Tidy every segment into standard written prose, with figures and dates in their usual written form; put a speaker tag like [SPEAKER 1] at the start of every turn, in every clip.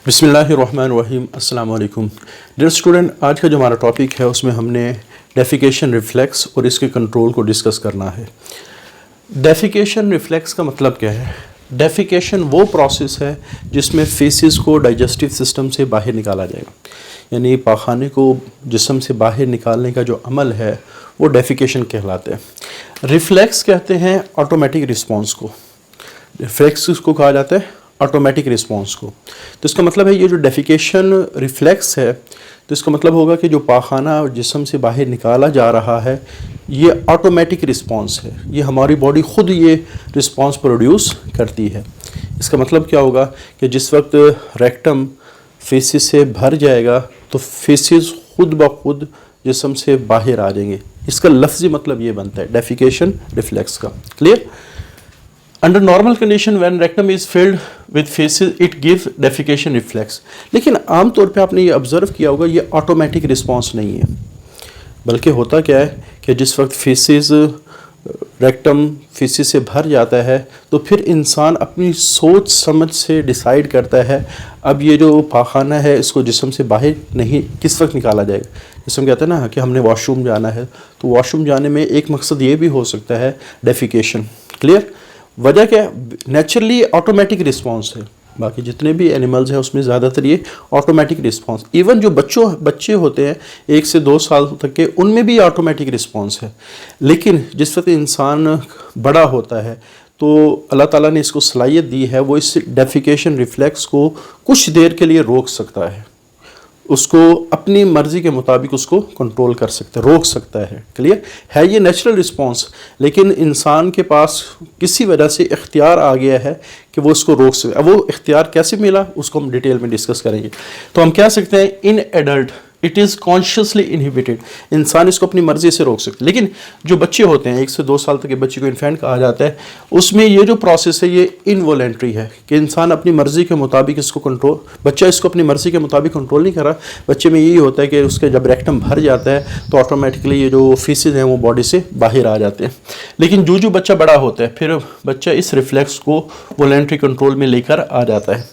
[SPEAKER 1] बिस्मिल्लाहिर्रहमानिर्रहीम अस्सलाम वालेकुम डियर स्टूडेंट। आज का जो हमारा टॉपिक है उसमें हमने डेफिकेशन रिफ्लेक्स और इसके कंट्रोल को डिस्कस करना है। डेफिकेशन रिफ्लेक्स का मतलब क्या है? डेफिकेशन वो प्रोसेस है जिसमें फेसिस को डाइजेस्टिव सिस्टम से बाहर निकाला जाएगा, यानी पाखाने को जिस्म से बाहर निकालने का जो अमल है वो डेफिकेशन कहलाते हैं। रिफ्लेक्स कहते हैं ऑटोमेटिक रिस्पॉन्स को। रिफ्लेक्स को कहा जाता है ऑटोमेटिक रिस्पॉन्स को। तो इसका मतलब है ये जो डेफिकेशन रिफ्लेक्स है, तो इसका मतलब होगा कि जो पाखाना जिस्म से बाहर निकाला जा रहा है ये ऑटोमेटिक रिस्पॉन्स है, ये हमारी बॉडी खुद ये रिस्पॉन्स प्रोड्यूस करती है। इसका मतलब क्या होगा कि जिस वक्त रेक्टम फेसिस से भर जाएगा तो फेसिस खुद ब खुद जिस्म से बाहर आ जाएंगे। इसका लफ्ज़ी मतलब ये बनता है डेफिकेशन रिफ्लेक्स का। Clear? Under normal condition when rectum is filled with feces it gives defecation reflex। लेकिन आम तौर पे आपने ये ऑब्जर्व किया होगा ये ऑटोमेटिक रिस्पॉन्स नहीं है, बल्कि होता क्या है कि जिस वक्त फेसिस रेक्टम फेसिस से भर जाता है तो फिर इंसान अपनी सोच समझ से डिसाइड करता है अब ये जो पाखाना है इसको जिस्म से बाहर नहीं किस वक्त निकाला जाएगा। जैसे हम कहते हैं ना कि हमने वॉशरूम जाना है, तो वॉशरूम जाने में एक मकसद ये भी हो सकता है डेफिकेशन। क्लियर? वजह क्या है? नेचुरली ऑटोमेटिक रिस्पॉन्स है। बाकी जितने भी एनिमल्स हैं उसमें ज़्यादातर ये ऑटोमेटिक रिस्पॉन्स, इवन जो बच्चे होते हैं 1 से 2 साल तक के, उनमें भी ऑटोमेटिक रिस्पॉन्स है। लेकिन जिस वक्त इंसान बड़ा होता है तो अल्लाह ताला ने इसको सलाहियत दी है, वो इस डेफिकेशन रिफ्लेक्स को कुछ देर के लिए रोक सकता है, उसको अपनी मर्ज़ी के मुताबिक उसको कंट्रोल कर सकता है, रोक सकता है। क्लियर है? ये नेचुरल रिस्पॉन्स, लेकिन इंसान के पास किसी वजह से इख्तियार आ गया है कि वो उसको रोक सके। अब वो इख्तियार कैसे मिला उसको हम डिटेल में डिस्कस करेंगे। तो हम कह सकते हैं in adult it is consciously inhibited, इंसान इसको अपनी मर्ज़ी से रोक सकते हैं। लेकिन जो बच्चे होते हैं 1 से 2 साल तक के बच्चे को इन्फेंट कहा जाता है, उसमें ये जो प्रोसेस है ये इनवॉलेंट्री है कि इंसान अपनी मर्ज़ी के मुताबिक इसको कंट्रोल, बच्चा इसको अपनी मर्ज़ी के मुताबिक कंट्रोल नहीं कर रहा। बच्चे में यही होता है कि उसके जब रेक्टम भर जाता है तो ऑटोमेटिकली ये जो फीसेस हैं वो बॉडी से बाहर आ जाते हैं। लेकिन जो बच्चा बड़ा होता है फिर बच्चा इस रिफ्लेक्स को वॉलेंट्री कंट्रोल में लेकर आ जाता है।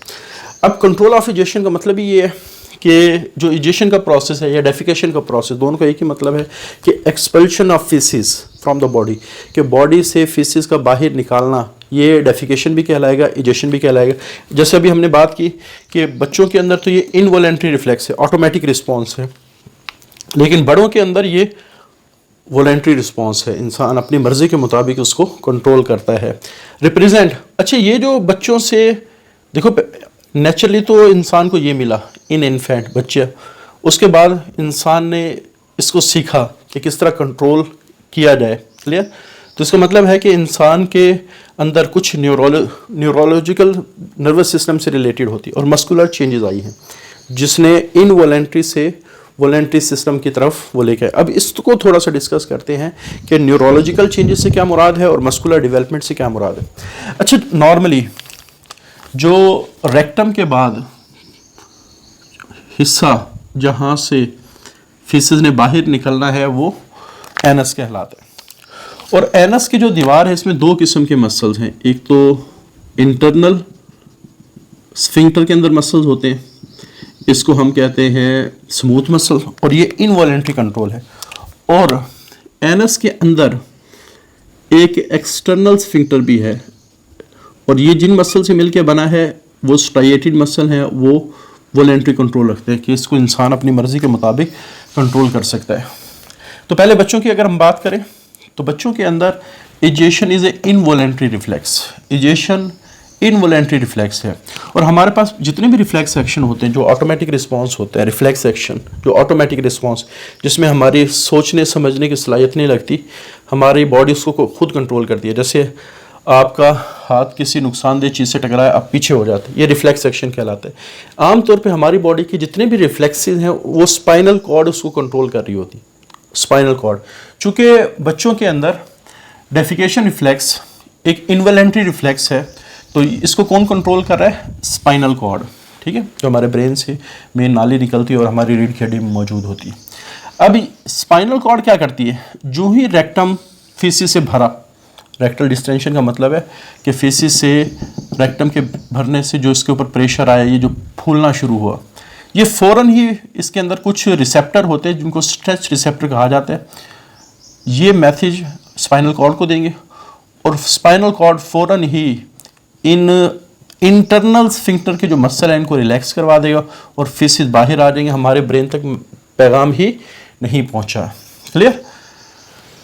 [SPEAKER 1] अब कंट्रोल ऑफ इजेशन का मतलब ही ये है कि जो इजेशन का प्रोसेस है या डेफिकेशन का प्रोसेस, दोनों का एक ही मतलब है कि expulsion of faeces from the body, कि बॉडी से फीसिस का बाहर निकालना, ये डेफिकेशन भी कहलाएगा, इजेशन भी कहलाएगा। जैसे अभी हमने बात की कि बच्चों के अंदर तो ये इनवॉलेंट्री रिफ्लेक्स है, ऑटोमेटिक रिस्पॉन्स है, लेकिन बड़ों के अंदर ये वॉलेंट्री रिस्पॉन्स है, इंसान अपनी मर्ज़ी के मुताबिक उसको कंट्रोल करता है। रिप्रेजेंट, अच्छा ये जो बच्चों से देखो नेचुरली तो इंसान को ये मिला इन इन्फेंट बच्चे, उसके बाद इंसान ने इसको सीखा कि किस तरह कंट्रोल किया जाए। क्लियर? तो इसका मतलब है कि इंसान के अंदर कुछ न्यूरोलॉजिकल नर्वस सिस्टम से रिलेटेड होती है और मस्कुलर चेंजेस आई हैं जिसने इनवॉलेंट्री से वॉलेंट्री सिस्टम की तरफ वो लेके। अब इसको थोड़ा सा डिस्कस करते हैं कि न्यूरोलॉजिकल चेंजेस से क्या मुराद है और मस्कुलर डेवलपमेंट से क्या मुराद है। अच्छा, नॉर्मली जो रेक्टम के बाद हिस्सा जहाँ से फीसेस ने बाहर निकलना है वो एनस कहलाता है। और एनस की जो दीवार है इसमें 2 किस्म के मसल्स हैं, एक तो इंटरनल स्फिंक्टर के अंदर मसल्स होते हैं, इसको हम कहते हैं स्मूथ मसल, और ये इनवॉलेंट्री कंट्रोल है। और एनस के अंदर एक एक्सटर्नल स्फिंक्टर भी है, और ये जिन मसल से मिलकर बना है वो स्ट्राइएटेड मसल है, वो वॉलेंट्री कंट्रोल रखते हैं कि इसको इंसान अपनी मर्ज़ी के मुताबिक कंट्रोल कर सकता है। तो पहले बच्चों की अगर हम बात करें तो बच्चों के अंदर egestion is a involuntary reflex, egestion involuntary reflex है। और हमारे पास जितने भी रिफ्लेक्स एक्शन होते हैं जो ऑटोमेटिक रिस्पॉन्स होते हैं, रिफ्लेक्स एक्शन जो ऑटोमेटिक रिस्पॉन्स जिसमें हमारी सोचने समझने की सलाहियत नहीं लगती, हमारी बॉडी उसको खुद कंट्रोल करती है। जैसे आपका हाथ किसी नुकसानदेह चीज़ से टकराए, आप पीछे हो जाते हैं, ये रिफ्लेक्स एक्शन कहलाता है। आमतौर पे हमारी बॉडी की जितने भी रिफ्लेक्सेस हैं वो स्पाइनल कॉर्ड उसको कंट्रोल कर रही होती, स्पाइनल कॉर्ड। चूँकि बच्चों के अंदर डेफिकेशन रिफ्लेक्स एक इनवॉलेंट्री रिफ्लेक्स है, तो इसको कौन कंट्रोल कर रहा है? Spinal cord. ठीक है, जो हमारे ब्रेन से मेन नाली निकलती है और हमारी रीढ़ की हड्डी में मौजूद होती है। अब स्पाइनल कॉर्ड क्या करती है? जो ही रेक्टम फीसिस से भरा, रेक्टल डिस्टेंशन का मतलब है कि फेसिस से रेक्टम के भरने से जो इसके ऊपर प्रेशर आया, ये जो फूलना शुरू हुआ, ये फ़ौरन ही इसके अंदर कुछ रिसेप्टर होते हैं जिनको स्ट्रेच रिसेप्टर कहा जाता है। ये मैसेज स्पाइनल कॉर्ड को देंगे और स्पाइनल कॉर्ड फ़ौरन ही इन इंटरनल स्फिंक्टर के जो मसल है इनको रिलैक्स करवा देगा और फेसिस बाहर आ जाएंगे। हमारे ब्रेन तक पैगाम ही नहीं पहुंचा। क्लियर?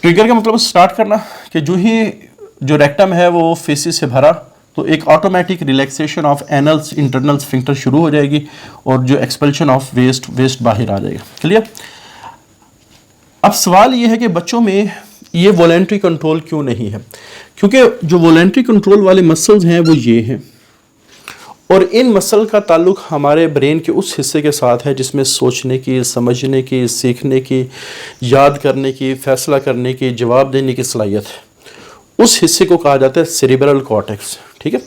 [SPEAKER 1] ट्रिगर का मतलब स्टार्ट करना कि जो रेक्टम है वो फेसिस से भरा तो एक automatic relaxation of annuls internal sphincter शुरू हो जाएगी और जो एक्सपल्शन ऑफ वेस्ट बाहर आ जाएगा। क्लियर? अब सवाल ये है कि बच्चों में ये वॉलेंट्री कंट्रोल क्यों नहीं है? क्योंकि जो वॉलेंट्री कंट्रोल वाले मसल्स हैं वो ये हैं और इन मसल का ताल्लुक हमारे ब्रेन के उस हिस्से के साथ है जिसमें सोचने की, समझने की, सीखने की, याद करने की, फैसला करने की, जवाब देने की सलाहियत है। उस हिस्से को कहा जाता है सेरिब्रल कॉर्टेक्स। ठीक है,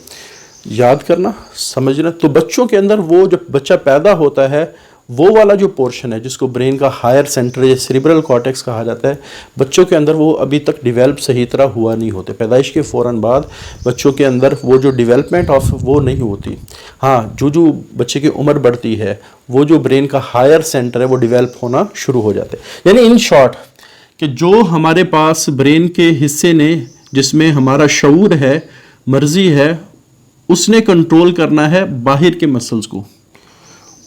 [SPEAKER 1] याद करना, समझना। तो बच्चों के अंदर वो जब बच्चा पैदा होता है वो वाला जो पोर्शन है जिसको ब्रेन का हायर सेंटर या सेरिब्रल कॉर्टेक्स कहा जाता है, बच्चों के अंदर वो अभी तक डेवलप सही तरह हुआ नहीं होते। पैदाइश के फ़ौरन बाद बच्चों के अंदर वो जो डेवलपमेंट ऑफ वो नहीं होती। हाँ, जो बच्चे की उम्र बढ़ती है वो जो ब्रेन का हायर सेंटर है वो डेवलप होना शुरू हो जाते हैं। यानी इन शॉर्ट कि जो हमारे पास ब्रेन के हिस्से ने जिसमें हमारा शऊर है, मर्जी है, उसने कंट्रोल करना है बाहर के मसल्स को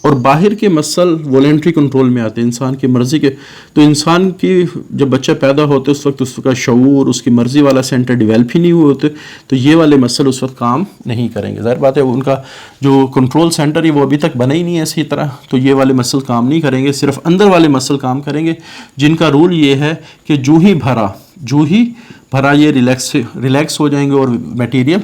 [SPEAKER 1] और बाहर के मसल वॉलेंट्री कंट्रोल में आते हैं इंसान की मर्जी के। तो इंसान की जब बच्चा पैदा होता है उस वक्त उसका शऊर, उसकी मर्जी वाला सेंटर डेवलप ही नहीं हुए होते, तो ये वाले मसल उस वक्त काम नहीं करेंगे। ज़ाहिर बात है उनका जो कंट्रोल सेंटर है वो अभी तक बना ही नहीं है इसी तरह, तो ये वाले मसल काम नहीं करेंगे, सिर्फ अंदर वाले मसल काम करेंगे जिनका रूल ये है कि जो ही भरा ये रिलैक्स हो जाएंगे और मटीरियल।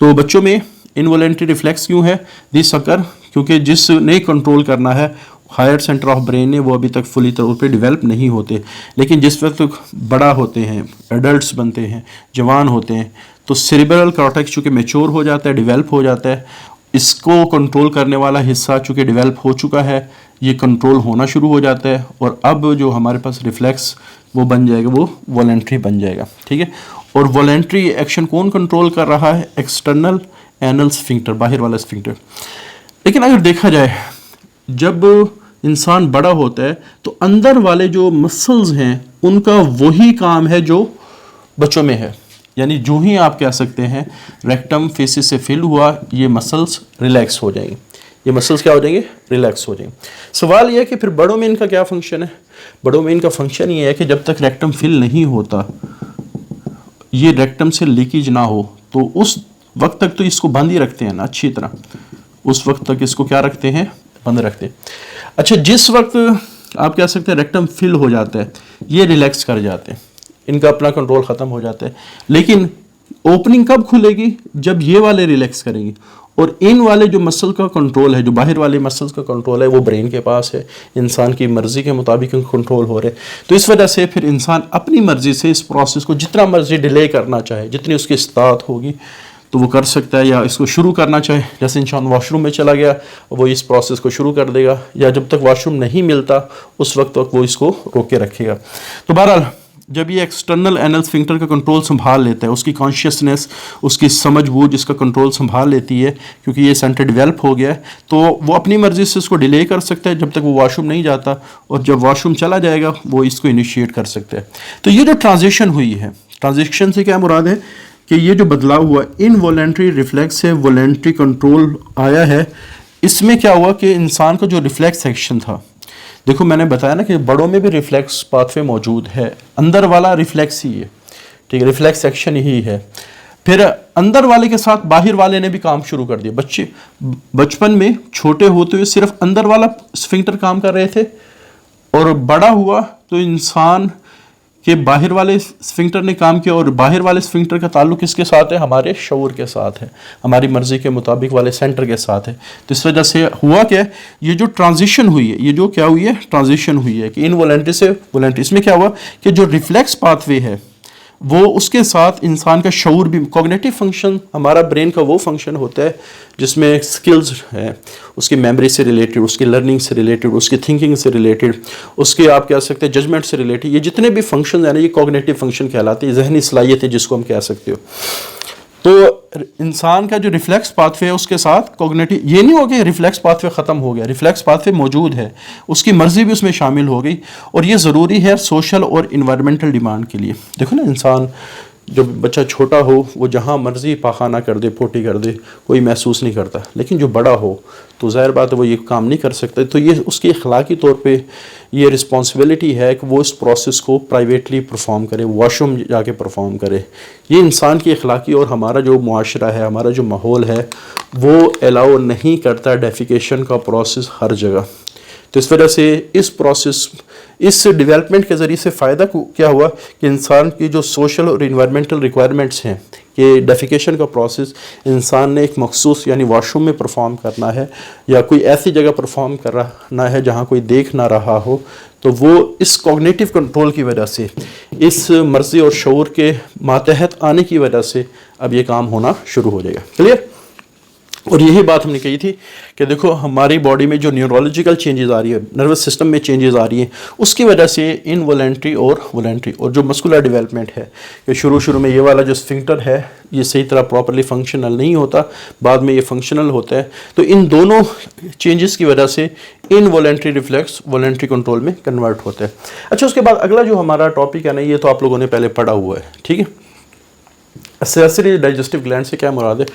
[SPEAKER 1] तो बच्चों में इनवॉलेंट्री रिफ्लेक्स क्यों है? दिस अकर क्योंकि जिसने कंट्रोल करना है हायर सेंटर ऑफ ब्रेन ने वो अभी तक फुली तौर पे डेवलप नहीं होते। लेकिन जिस वक्त बड़ा होते हैं, एडल्ट्स बनते हैं, जवान होते हैं, तो सेरिब्रल कॉर्टेक्स चूँकि मैच्योर हो जाता है, डेवलप हो जाता है, इसको कंट्रोल करने वाला हिस्सा चूँकि डेवलप हो चुका है, ये कंट्रोल होना शुरू हो जाता है और अब जो हमारे पास रिफ्लेक्स वो बन जाएगा, वो वॉलेंट्री बन जाएगा। ठीक है, और वॉलेंट्री एक्शन कौन कंट्रोल कर रहा है? एक्सटर्नल एनल स्फिंक्टर, बाहर वाला स्फिंक्टर। लेकिन अगर देखा जाए जब इंसान बड़ा होता है तो अंदर वाले जो मसल्स हैं उनका वही काम है जो बच्चों में है। यानी जो ही आप कह सकते हैं रेक्टम फेसिस से फिल हुआ, ये मसल्स रिलैक्स हो जाएंगे। ये मसल्स क्या हो जाएंगे? रिलैक्स हो जाएंगे। सवाल यह है कि फिर बड़ों में इनका क्या फंक्शन है? बड़ों में इनका फंक्शन ये है कि जब तक रेक्टम फिल नहीं होता, ये रेक्टम से लीकेज ना हो, तो उस वक्त तक तो इसको बंद ही रखते हैं ना अच्छी तरह, उस वक्त तक इसको क्या रखते हैं? बंद रखते हैं। अच्छा, जिस वक्त आप कह सकते हैं रेक्टम फिल हो जाता है, ये रिलैक्स कर जाते हैं, इनका अपना कंट्रोल ख़त्म हो जाता है। लेकिन ओपनिंग कब खुलेगी? जब ये वाले रिलैक्स करेंगे और इन वाले जो मसल का कंट्रोल है, जो बाहर वाले मसल्स का कंट्रोल है, वो ब्रेन के पास है, इंसान की मर्जी के मुताबिक कंट्रोल हो रहे हैं। तो इस वजह से फिर इंसान अपनी मर्जी से इस प्रोसेस को जितना मर्जी डिले करना चाहे, जितनी उसकी इस्तात होगी तो वो कर सकता है, या इसको शुरू करना चाहे, जैसे इंसान वॉशरूम में चला गया वो इस प्रोसेस को शुरू कर देगा, या जब तक वॉशरूम नहीं मिलता उस वक्त तक वो इसको रोक के रखेगा। तो बहरहाल जब ये एक्सटर्नल एनल स्फिंक्टर का कंट्रोल संभाल लेता है, उसकी कॉन्शियसनेस, उसकी समझ बूझ इसका कंट्रोल संभाल लेती है, क्योंकि ये सेंटर डेवलप हो गया है, तो वो अपनी मर्जी से इसको डिले कर सकता है जब तक वो वॉशरूम नहीं जाता, और जब वॉशरूम चला जाएगा वो इसको इनिशिएट कर सकता है। तो ये जो ट्रांजिशन हुई है, ट्रांजिशन से क्या मुराद है कि ये जो बदलाव हुआ इनवॉलेंट्री रिफ्लेक्स से वॉलेंट्री कंट्रोल आया है। इसमें क्या हुआ कि इंसान का जो रिफ्लेक्स एक्शन था, देखो मैंने बताया ना कि बड़ों में भी रिफ्लेक्स पाथवे मौजूद है, अंदर वाला रिफ्लेक्स ही है, ठीक है, रिफ्लेक्स एक्शन ही है। फिर अंदर वाले के साथ बाहर वाले ने भी काम शुरू कर दिया। बच्चे बचपन में छोटे होते हुए सिर्फ अंदर वाला स्फिंक्टर काम कर रहे थे, और बड़ा हुआ तो इंसान के बाहर वाले स्फिंक्टर ने काम किया, और बाहर वाले स्फिंक्टर का ताल्लुक किसके साथ है? हमारे शऊर के साथ है, हमारी मर्जी के मुताबिक वाले सेंटर के साथ है। तो इस वजह से हुआ क्या, ये जो ट्रांजिशन हुई है, ये जो क्या हुई है, ट्रांजिशन हुई है कि इनवॉलेंट्री से वॉलेंट्री। इसमें क्या हुआ कि जो रिफ्लेक्स पाथवे है वो उसके साथ इंसान का शऊर भी, कॉग्निटिव फंक्शन हमारा ब्रेन का वो फंक्शन होता है जिसमें स्किल्स है, उसकी मेमोरी से रिलेटेड, उसकी लर्निंग से रिलेटेड, उसकी थिंकिंग से रिलेटेड, उसके आप कह सकते हैं जजमेंट से रिलेटेड, ये जितने भी फंक्शन है ना, ये कॉग्निटिव फंक्शन कहलाते हैं, जहनी सलाहियत है जिसको हम कह सकते हो। तो इंसान का जो रिफ्लेक्स पाथवे है उसके साथ कॉग्निटिव, ये नहीं हो गया रिफ्लेक्स पाथवे ख़त्म हो गया, रिफ्लेक्स पाथवे मौजूद है, उसकी मर्ज़ी भी उसमें शामिल हो गई, और ये ज़रूरी है सोशल और इन्वायरमेंटल डिमांड के लिए। देखो ना, इंसान जब बच्चा छोटा हो वो जहाँ मर्ज़ी पाखाना कर दे, पोटी कर दे, कोई महसूस नहीं करता, लेकिन जो बड़ा हो तो ज़ाहिर बात है वो ये काम नहीं कर सकता। तो ये उसकी अखलाकी तौर पे ये रिस्पॉन्सिबिलिटी है कि वो इस प्रोसेस को प्राइवेटली परफॉर्म करे, वॉशरूम जाके परफॉर्म करे। ये इंसान की अखलाकी और हमारा जो मुआशरा है, हमारा जो माहौल है, वो अलाउ नहीं करता डेफिकेशन का प्रोसेस हर जगह। तो इस वजह से इस प्रोसेस, इस डेवलपमेंट के ज़रिए से फ़ायदा क्या हुआ कि इंसान की जो सोशल और इन्वायरमेंटल रिक्वायरमेंट्स हैं कि डेफिकेशन का प्रोसेस इंसान ने एक मखसूस यानी वॉशरूम में परफॉर्म करना है या कोई ऐसी जगह परफॉर्म करना है जहाँ कोई देख ना रहा हो, तो वो इस कॉग्निटिव कंट्रोल की वजह से, इस मर्ज़ी और शऊर के मातहत आने की वजह से अब ये काम होना शुरू हो जाएगा। क्लियर? और यही बात हमने कही थी कि देखो हमारी बॉडी में जो न्यूरोलॉजिकल चेंजेस आ रही है, नर्वस सिस्टम में चेंजेस आ रही हैं, उसकी वजह से इनवॉलेंट्री और वॉलेंट्री और जो मस्कुलर डेवलपमेंट है कि शुरू में ये वाला जो स्फिंक्टर है ये सही तरह प्रॉपरली फंक्शनल नहीं होता, बाद में ये फंक्शनल होता है। तो इन दोनों चेंजेस की वजह से इनवॉलेंट्री रिफ्लेक्स वॉलेंट्री कंट्रोल में कन्वर्ट होता है। अच्छा, उसके बाद अगला जो हमारा टॉपिक है ना, ये तो आप लोगों ने पहले पढ़ा हुआ है, ठीक है। एक्सेसरी डाइजेस्टिव ग्लैंड से क्या मुराद है?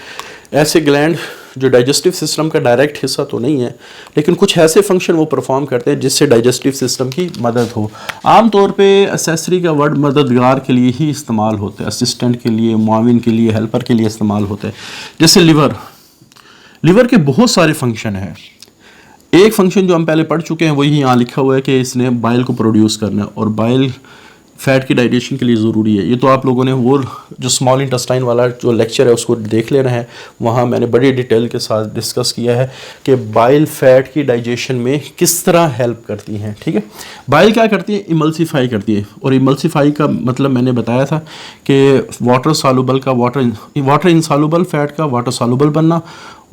[SPEAKER 1] ऐसे ग्लैंड जो डाइजेस्टिव सिस्टम का डायरेक्ट हिस्सा तो नहीं है, लेकिन कुछ ऐसे फंक्शन वो परफॉर्म करते हैं जिससे डाइजेस्टिव सिस्टम की मदद हो। आम तौर पे एक्सेसरी का वर्ड मददगार के लिए ही इस्तेमाल होता है, असिस्टेंट के लिए, मुआविन के लिए, हेल्पर के लिए इस्तेमाल होता है। जैसे लिवर के बहुत सारे फंक्शन हैं। एक फंक्शन जो हम पहले पढ़ चुके हैं वही यहाँ लिखा हुआ है कि इसने बाइल को प्रोड्यूस करना है, और बाइल फैट की डाइजेशन के लिए ज़रूरी है। ये तो आप लोगों ने वो जो स्मॉल इंटेस्टाइन वाला जो लेक्चर है उसको देख लेना है, वहाँ मैंने बड़ी डिटेल के साथ डिस्कस किया है कि बाइल फैट की डाइजेशन में किस तरह हेल्प करती हैं, ठीक है। बाइल क्या करती है? इमल्सीफाई करती है, और इमल्सीफाई का मतलब मैंने बताया था कि वाटर सालुबल का वाटर इनसालुबल फैट का वाटर सालुबल बनना,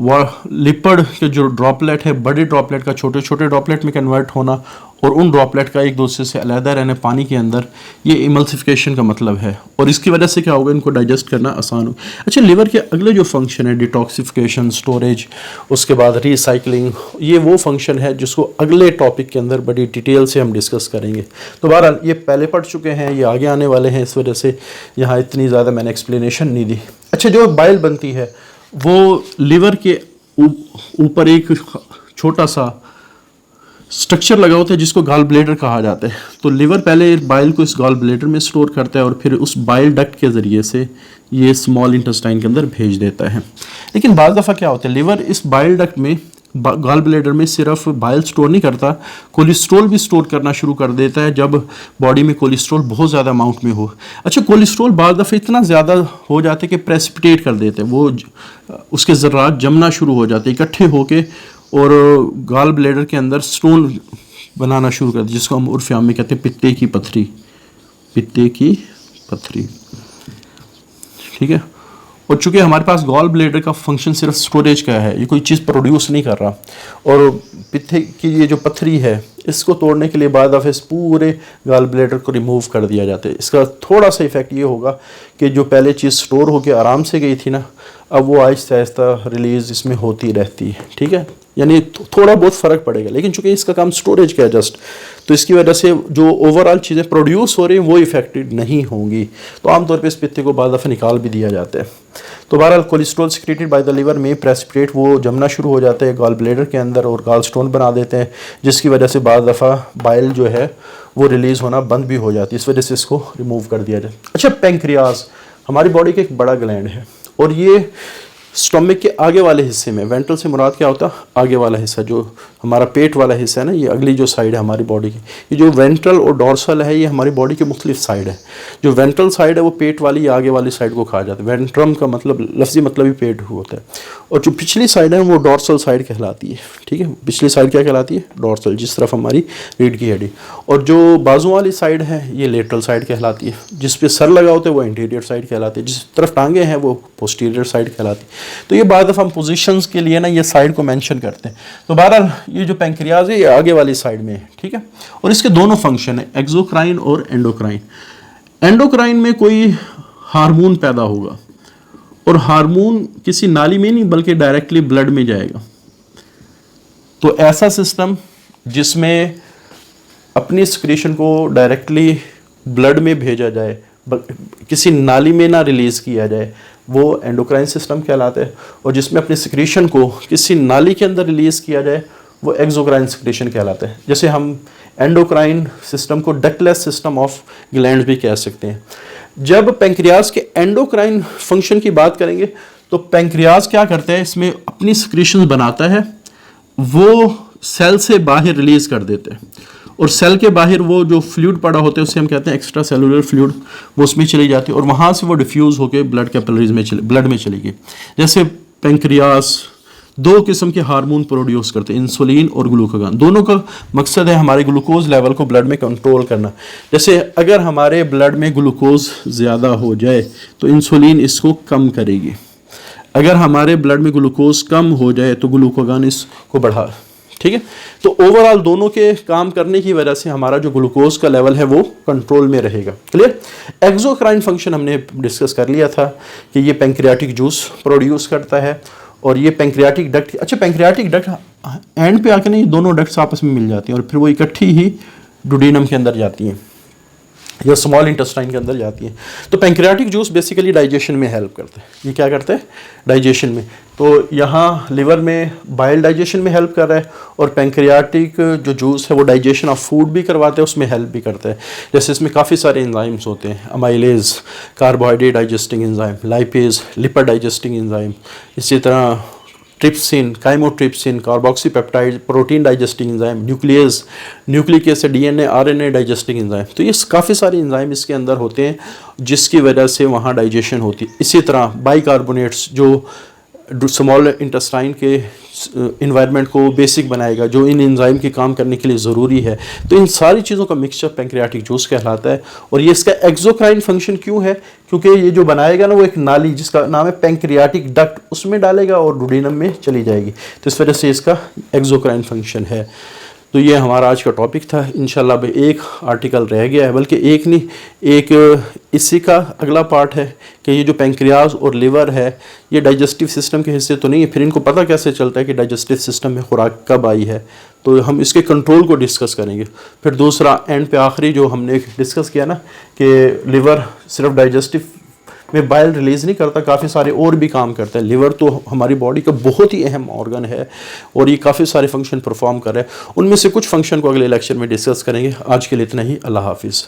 [SPEAKER 1] लिपिड के जो ड्रॉपलेट है बड़े ड्रॉपलेट का छोटे छोटे ड्रॉपलेट में कन्वर्ट होना, और उन ड्रॉपलेट का एक दूसरे से अलहदा रहना पानी के अंदर, ये इमल्सिफिकेशन का मतलब है। और इसकी वजह से क्या होगा? इनको डाइजेस्ट करना आसान हो। अच्छा, लिवर के अगले जो फंक्शन है डिटॉक्सिफिकेशन, स्टोरेज, उसके बाद रिसाइकलिंग, ये वो फंक्शन है जिसको अगले टॉपिक के अंदर बड़ी डिटेल से हम डिस्कस करेंगे। तो बहरहाल ये पहले पढ़ चुके हैं, ये आगे आने वाले हैं, इस वजह से यहाँ इतनी ज़्यादा मैंने एक्सप्लेनेशन नहीं दी। अच्छा, जो बाइल बनती है वो लिवर के ऊपर एक छोटा सा स्ट्रक्चर लगा होता है जिसको गॉल ब्लैडर कहा जाता है। तो लिवर पहले बाइल को इस गॉल ब्लैडर में स्टोर करता है और फिर उस बाइल डक्ट के ज़रिए से ये स्मॉल इंटेस्टाइन के अंदर भेज देता है। लेकिन बाज़ दफ़ा क्या होता है, लिवर इस बाइल डक्ट में, गॉल ब्लैडर में सिर्फ बाइल स्टोर नहीं करता, कोलेस्ट्रॉल भी स्टोर करना शुरू कर देता है जब बॉडी में कोलेस्ट्रॉल बहुत ज़्यादा अमाउंट में हो। अच्छा, कोलेस्ट्रॉल बाज़ दफ़ा इतना ज़्यादा हो जाता है कि प्रेसिपिटेट कर देते हैं, वो उसके ज़र्रात जमना शुरू हो जाते हैं इकट्ठे होके, और गॉल ब्लैडर के अंदर स्टोन बनाना शुरू कर दिया, जिसको हम उर्फ आम में कहते हैं पित्ते की पत्थरी, ठीक है। और चूंकि हमारे पास गॉल ब्लैडर का फंक्शन सिर्फ स्टोरेज का है, ये कोई चीज़ प्रोड्यूस नहीं कर रहा, और पित्ते की ये जो पत्थरी है इसको तोड़ने के लिए बाद ऑफ इस पूरे गॉल ब्लैडर को रिमूव कर दिया जाता है। इसका थोड़ा सा इफेक्ट ये होगा कि जो पहले चीज़ स्टोर होकर आराम से गई थी ना, अब वो आहिस्ता आहिस्ता रिलीज़ इसमें होती रहती है, ठीक है। यानी थोड़ा बहुत फ़र्क पड़ेगा, लेकिन चूंकि इसका काम स्टोरेज का है जस्ट, तो इसकी वजह से जो ओवरऑल चीज़ें प्रोड्यूस हो रही हैं वो इफेक्टेड नहीं होंगी। तो आमतौर पे इस पित्ते को बाद दफ़ा निकाल भी दिया जाता है। तो बहरहाल cholesterol secreted by the liver में प्रेसिपिटेट वो जमना शुरू हो जाता है गॉल ब्लैडर के अंदर और गॉल स्टोन बना देते हैं, जिसकी वजह से बाद दफ़ा बाइल जो है वो रिलीज़ होना बंद भी हो जाती है, इस वजह से इसको रिमूव कर दिया जाए। अच्छा, पैंक्रियाज हमारी बॉडी का एक बड़ा ग्लैंड है, और ये स्टोमिक के आगे वाले हिस्से में, वेंट्रल से मुराद क्या होता है, आगे वाला हिस्सा, जो हमारा पेट वाला हिस्सा है ना, ये अगली जो साइड है हमारी बॉडी की, ये जो वेंट्रल और डॉर्सल है ये हमारी बॉडी की मुख्तलिफ साइड है। जो वेंट्रल साइड है वो पेट वाली या आगे वाली साइड को कहा जाता है। वेंट्रम का मतलब लफ्जी मतलब ही पेट होता है, और जो पिछली साइड है वो डॉर्सल साइड कहलाती है। ठीक है, पिछली साइड क्या कहलाती है, डॉर्सल, जिस तरफ हमारी रीढ़ की हड्डी। और जो बाजू वाली साइड है ये लेटरल साइड कहलाती है। जिस पे सर लगा होता है वो इंटीरियर साइड कहलाती है, जिस तरफ टांगे हैं वो पोस्टीरियर साइड कहलाती है। तो ये बाद दफ़ा हम पोजीशंस के लिए ना ये साइड को मेंशन करते हैं। तो बहरहाल ये जो पैंक्रियाज है ये आगे वाली साइड में है। ठीक है, और इसके दोनों फंक्शन है, एक्सोक्राइन और एंडोक्राइन। एंडोक्राइन में कोई हार्मोन पैदा होगा, और हार्मोन किसी नाली में नहीं बल्कि डायरेक्टली ब्लड में जाएगा। तो ऐसा सिस्टम जिसमें अपनी सिक्रीशन को डायरेक्टली ब्लड में भेजा जाए, किसी नाली में ना रिलीज़ किया जाए, वो एंडोक्राइन सिस्टम कहलाता है। और जिसमें अपनी सिक्रीशन को किसी नाली के अंदर रिलीज़ किया जाए वो एक्सोक्राइन सिक्रीशन कहलाता है। जैसे हम एंडोक्राइन सिस्टम को डक्टलेस सिस्टम ऑफ ग्लैंड्स भी कह सकते हैं। जब पैंक्रियाज के एंडोक्राइन फंक्शन की बात करेंगे तो पैंक्रियाज क्या करता है, इसमें अपनी सिक्रीशन बनाता है, वो सेल से बाहर रिलीज़ कर देते हैं, और सेल के बाहर वो जो फ्लूइड पड़ा होता है उसे हम कहते हैं एक्स्ट्रा सेलुलर फ्लूइड, वो उसमें चली जाती है और वहाँ से वो डिफ्यूज़ होकर ब्लड कैपिलरीज में ब्लड में चली गई। जैसे पैंक्रियास दो किस्म के हार्मोन प्रोड्यूस करते हैं, इंसुलिन और ग्लूकागॉन। दोनों का मकसद है हमारे ग्लूकोज लेवल को ब्लड में कंट्रोल करना। जैसे अगर हमारे ब्लड में ग्लूकोज ज़्यादा हो जाए तो इंसुलिन इसको कम करेगी, अगर हमारे ब्लड में ग्लूकोज कम हो जाए तो ग्लूकागॉन इसको बढ़ा। ठीक है, तो ओवरऑल दोनों के काम करने की वजह से हमारा जो ग्लूकोज का लेवल है वो कंट्रोल में रहेगा। क्लियर। एक्सोक्राइन फंक्शन हमने डिस्कस कर लिया था कि ये पैंक्रियाटिक जूस प्रोड्यूस करता है, और ये पैंक्रियाटिक डक्ट, अच्छा पैंक्रियाटिक डक्ट एंड पे आके नहीं, दोनों डक्ट्स आपस में मिल जाती हैं और फिर वो इकट्ठी ही डुडेनम के अंदर जाती हैं या स्मॉल इंटेस्टाइन के अंदर जाती हैं। तो पैंक्रियाटिक जूस बेसिकली डाइजेशन में हेल्प करता है। ये क्या करता है, डाइजेशन में। तो यहाँ लिवर में बाइल डाइजेशन में हेल्प कर रहा है, और पैंक्रियाटिक जो जूस है वो डाइजेशन ऑफ फूड भी करवाता है, उसमें हेल्प भी करता है। जैसे इसमें काफ़ी सारे एंजाइम्स होते हैं, amylase carbohydrate digesting enzyme, lipase lipid digesting enzyme, इसी तरह trypsin, chymotrypsin, carboxypeptide protein digesting enzyme, nucleus nucleic acid, DNA RNA digesting enzyme. तो ये काफ़ी सारे एंजाइम इसके अंदर होते हैं जिसकी वजह से वहाँ डाइजेशन होती है। इसी तरह बाइकार्बोनेट्स जो स्मॉल इंटेस्टाइन के इन्वायरमेंट को बेसिक बनाएगा, जो इन एंजाइम के काम करने के लिए ज़रूरी है। तो इन सारी चीज़ों का मिक्सचर पैंक्रियाटिक जूस कहलाता है। और ये इसका एक्सोक्राइन फंक्शन क्यों है, क्योंकि ये जो बनाएगा ना वो एक नाली जिसका नाम है पैंक्रियाटिक डक्ट, उसमें डालेगा और डुडेनम में चली जाएगी। तो इस वजह से इसका एक्सोक्राइन फंक्शन है। तो ये हमारा आज का टॉपिक था। इंशाल्लाह अब एक आर्टिकल रह गया है, बल्कि एक नहीं, एक इसी का अगला पार्ट है कि ये जो पैंक्रियाज और लिवर है ये डाइजेस्टिव सिस्टम के हिस्से तो नहीं है, फिर इनको पता कैसे चलता है कि डाइजेस्टिव सिस्टम में खुराक कब आई है। तो हम इसके कंट्रोल को डिस्कस करेंगे। फिर दूसरा एंड पे आखिरी जो हमने डिस्कस किया ना कि लिवर सिर्फ डाइजेस्टिव में बाइल रिलीज़ नहीं करता, काफ़ी सारे और भी काम करता है। लिवर तो हमारी बॉडी का बहुत ही अहम ऑर्गन है और ये काफ़ी सारे फंक्शन परफॉर्म कर रहा है। उनमें से कुछ फंक्शन को अगले लेक्चर में डिस्कस करेंगे। आज के लिए इतना ही। अल्लाह हाफिज़।